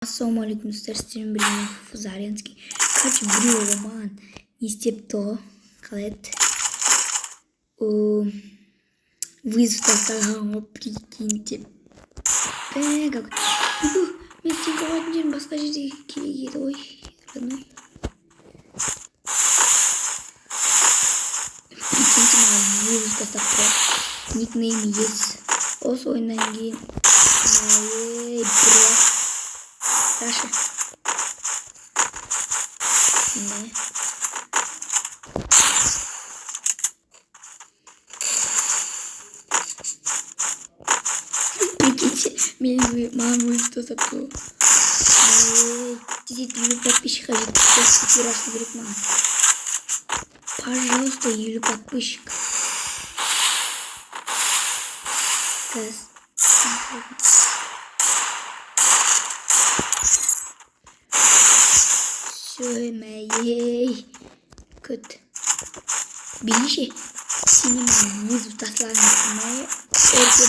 Ассалаумалейкум достарым білген Зарянский. Короче, біреуі маған не істепті ғой. Қалай еді? Вызов тастаған ғой, прикиньте. Мен сен қалатын жерім басқа жерде керек еді ғой. Родной. Прикиньте, маған вызов тастап тұрады. Никнейм ес. Осы ойыннан кейін. Бро. Саша. Не. Прикиньте, маған вызов тастап тұрады. Действительно, 1000 подписчиков жеткізіп рашты керек маған. Пожалуйста, 1000 подписчиков. Все, моей. Кот. Билиши. Сені маған вызов тастаған моей. Эрке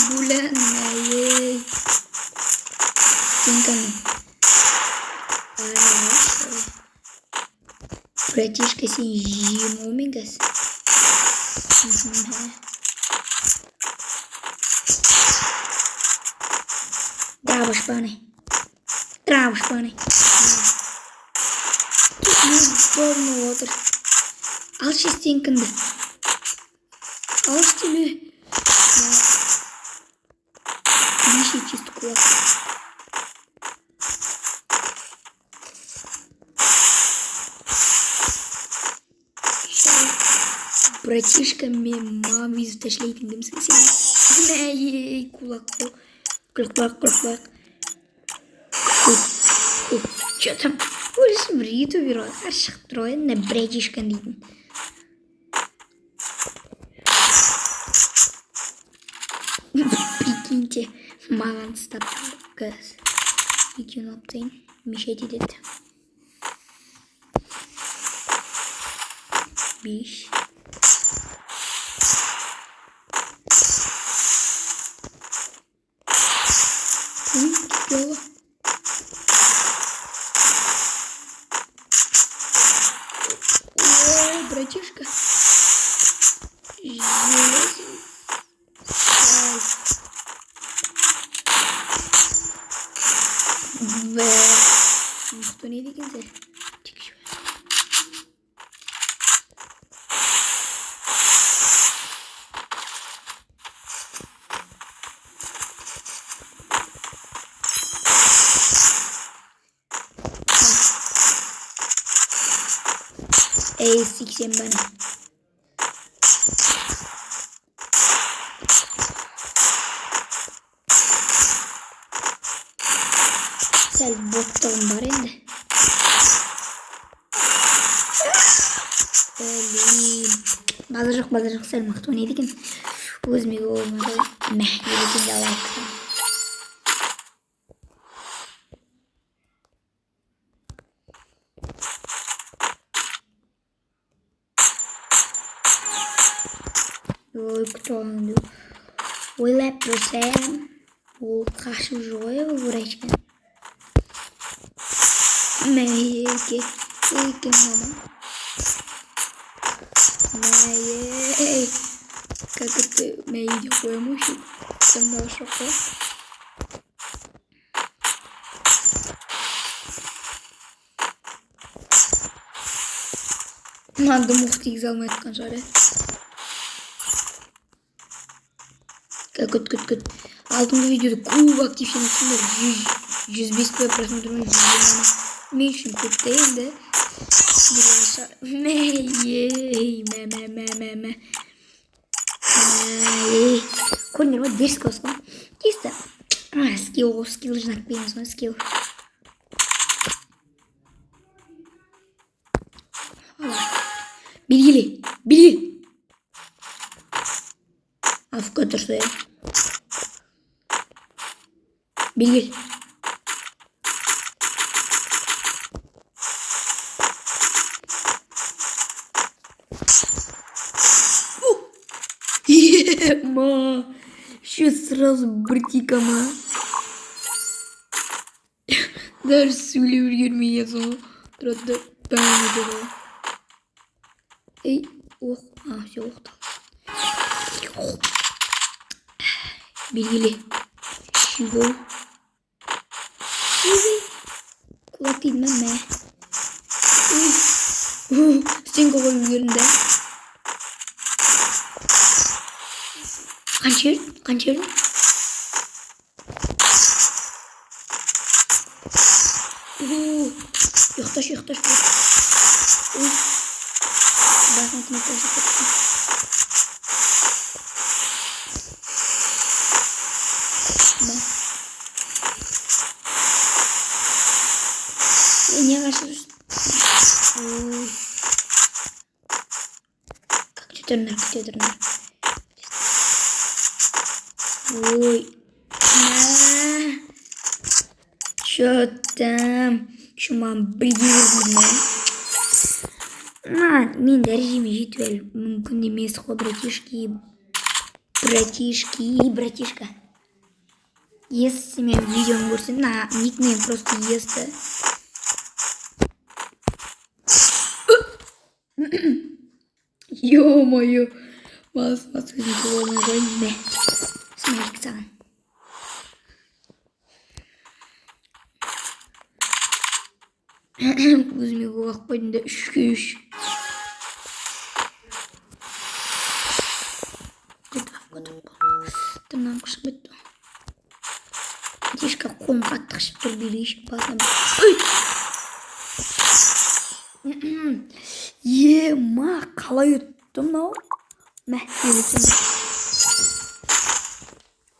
булан моей. Тинканы. Братишка, сен жемомен газ. Трава шпаны. Трава шпаны. Здорово отыр. Алшы стенкінді. Алшы тебе. Неше чисто кулак. Братишка, мен мам визу ташлейтін кімсің сен? Ей, кулак. Кулак. Че там? Өлісі бір ютубер олар шығып тұр ғой, мына братишка дейтін. Прикиньте, маған стап газ. Видеоны аптайын, мешет етеді. 5. Yola. Ой, братишка. Никто не видит. Ey, siksen bana. Sel boktan var indi. Bazırıq sel maqtı ne degan. Özümə olmadı. Məhkəmədə alaqam. Ой, кто он? Ой, лепросем. Ой, кашу жоя вырачка. Мейки, мама. Мей, как это мей такой мужик? Там дал шоко. Надо мухтик залмать канжаре. Күт. Алдыңғы видеода көп актившенесіңдер. 105 просмотрмен жүргенмін. Мен үшін көп те енді. Көрдіңдер ма? Дерскі осы ғой. Чисто. Скилл жинақ беріңіз ғой. Скилл. Білгелі. Афка тұрса я. Білгел. Ема. Сейчас сразу братикама. Kadar söylüyor girmeye sonra. Тұрады бәріне де ғой. Ей, оқ. Все оқты. Белгілі. Шигол. Құлақ дейді ме? Сен қоғай үлгерінде. Қаншер? Yoxtaş. Bakın kınıklar çıkarttım. Bak. Niye kaçırıyorsun? Как чудернер. Ой. Что там? Шуман білгелердейді ме? Мен дәрежеме жетіп әлі мүмкін емес қой, братишка. Если мен видеоны көрсем, никнейм просто есті. Ё-моё, мас өзім көңілін қойын ме? Смайлик саған. Өзіме көғақ қойдым да 3-ке 3. Тырнағым қышып кетті. Тешка қолым қатты қышып тұр, берейшік басына. Ма, қалай өтті мынау? Мә, елесен.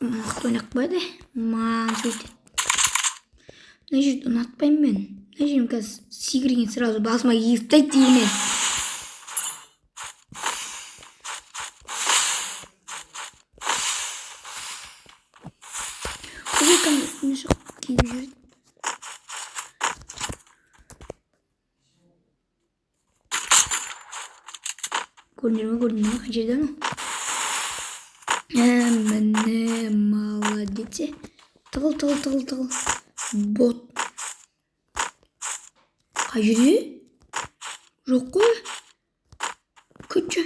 Мықты ойнақ байды. Ман сөйтеді. Мына жерді ұнатпаймын мен. Мына жерім қазір секірген сразу басыма естайды деймін. Құзай қандай үстіне шығып кейіп жүрді. Көрдіңдер ме? Қай жерде анау? Міне молодец. Тығыл. Бот. Қай жерде? Жоқ қой. Күтші.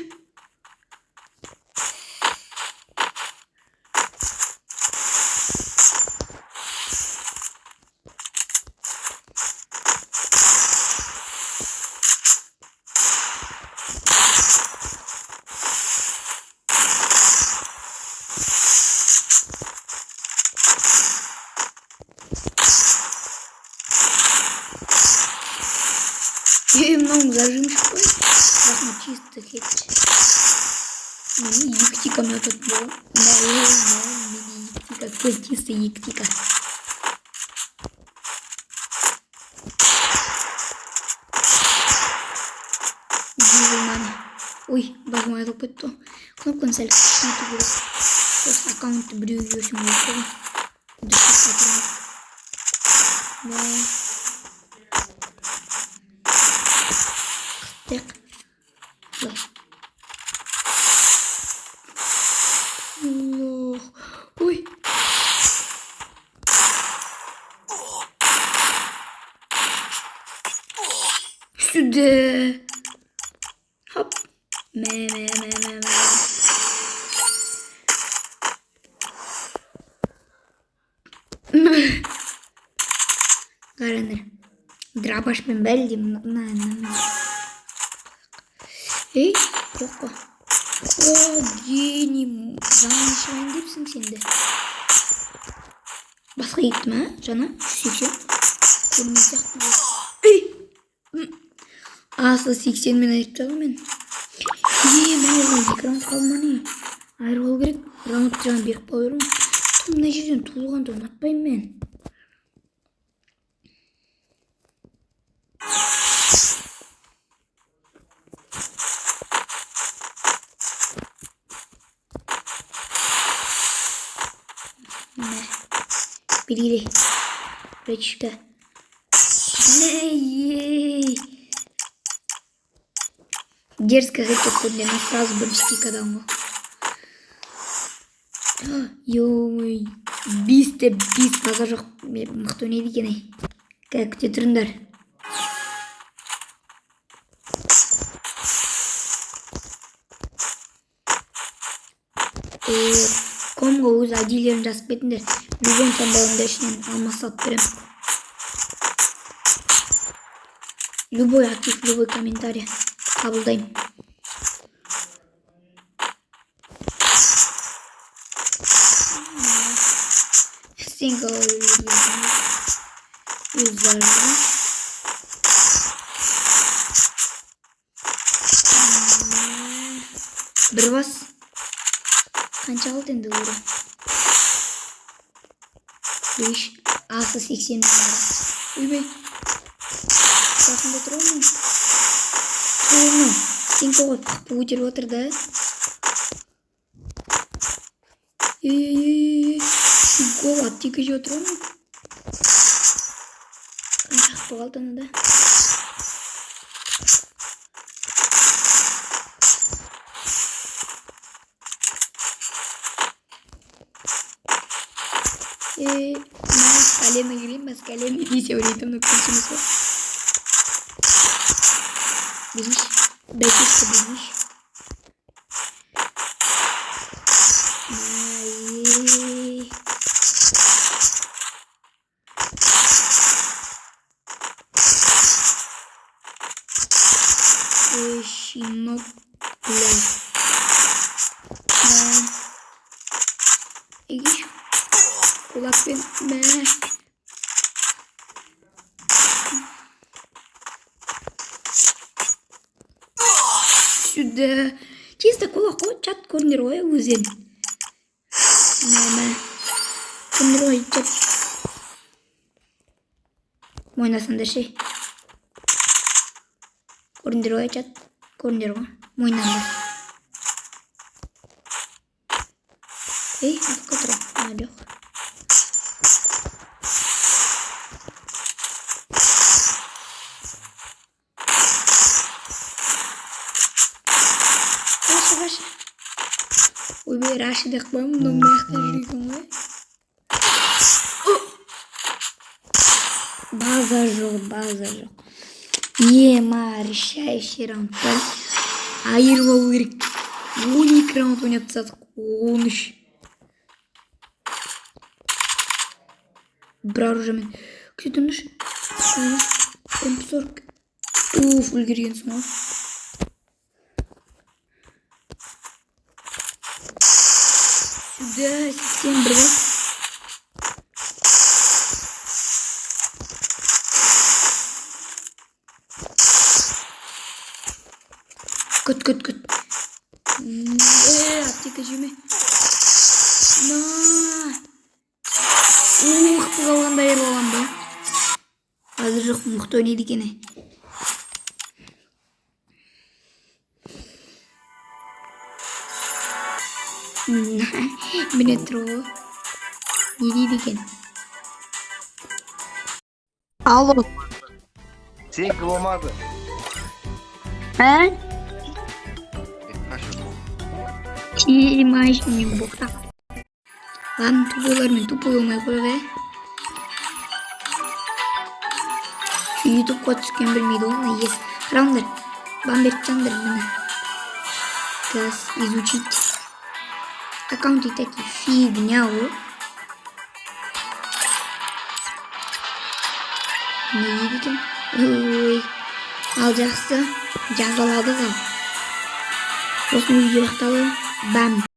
Много зажимшек. Важно чисто хитч. Мини юктика у тут был. Мини юктика. Какой чистый юктика. Ой, базма это пытто. Кнопку сәл кішкентай керек. Просто аккаунтты біреу өшім өші. Так. Ой. Сюда. Хоп. Қараңдар. Драбашпен бәлдем. Ей, жоқ па. О, гений. Жаңа шығайын депсің сенде. Басқа еттім, жаңа? 80. Көрмей сияқты. Ей! Асыл 80 мен айтып тағы мен. Мына экран қалманы. Айыр болу керек. Раунд жаңа беріп қойырым. Мына жерден туылғанды ұнатпаймын мен. Белгілі. Братишка. Дерзко хотел для нас сразу бомбсти когда он. Ё-мой. Бист базар жоқ. Мықты не деген ай. Küte turunlar. Komgo o'z ID'lerini жазып кетіңдер. Любой таңдауында ішінен алмас сатып берем. Любой актив, любой комментарий қабылдаймын. Single yüzlerden bir bas. Kança aldı endi bu? 5 ası 80 numara. Uybey. Kasında тұру mu? Тұру mu? Single ғой қақпы өтеріп отыр да. Гол аттикі же отыру mu? Kança қақпы қалды аны да. Kalian mengirim mas kalian ini siapa itu nukun semua. Bilis, bagus ke bilis. Shinok lah. Ini kulak ben. Сюда. Чисто кулак чат корнерой өзен. Мама. Корнерой чат. Мойнасында şey. Корнерой чат. Корнерой. Мойнасында. Откуда? Алёх. Ой, бе, Раши да хвам, но мягко жрикам, бе. База жоқ. Ема, решающий раунд. Айырып алу керек. 12 раунд ойнап тастадық. 13. Бір оружиемен. Күтіңдіш. MP40. Уф, үлгергенсің ғой. Сюда, систем бір бас. Күт. Аптека жеме. Мықты қалғанда айыр болған ба? Қазір жоқ, мықты ойнайды екен. Metro. Ne deydi ekan? Alo. Sen kılmadı. He? Çiğmaş mıyım bokta? Lan tupoy olmay koy be. Şu YouTube kod çıkıyor bilmeydi onu yes. Равндар. Бамбертчандар мына. Тест изучить. Аккаунты такие фигня, о. Не видите? Ой. Ал жақсы жазалады ғой. Сосын үйге аяқталып, бам.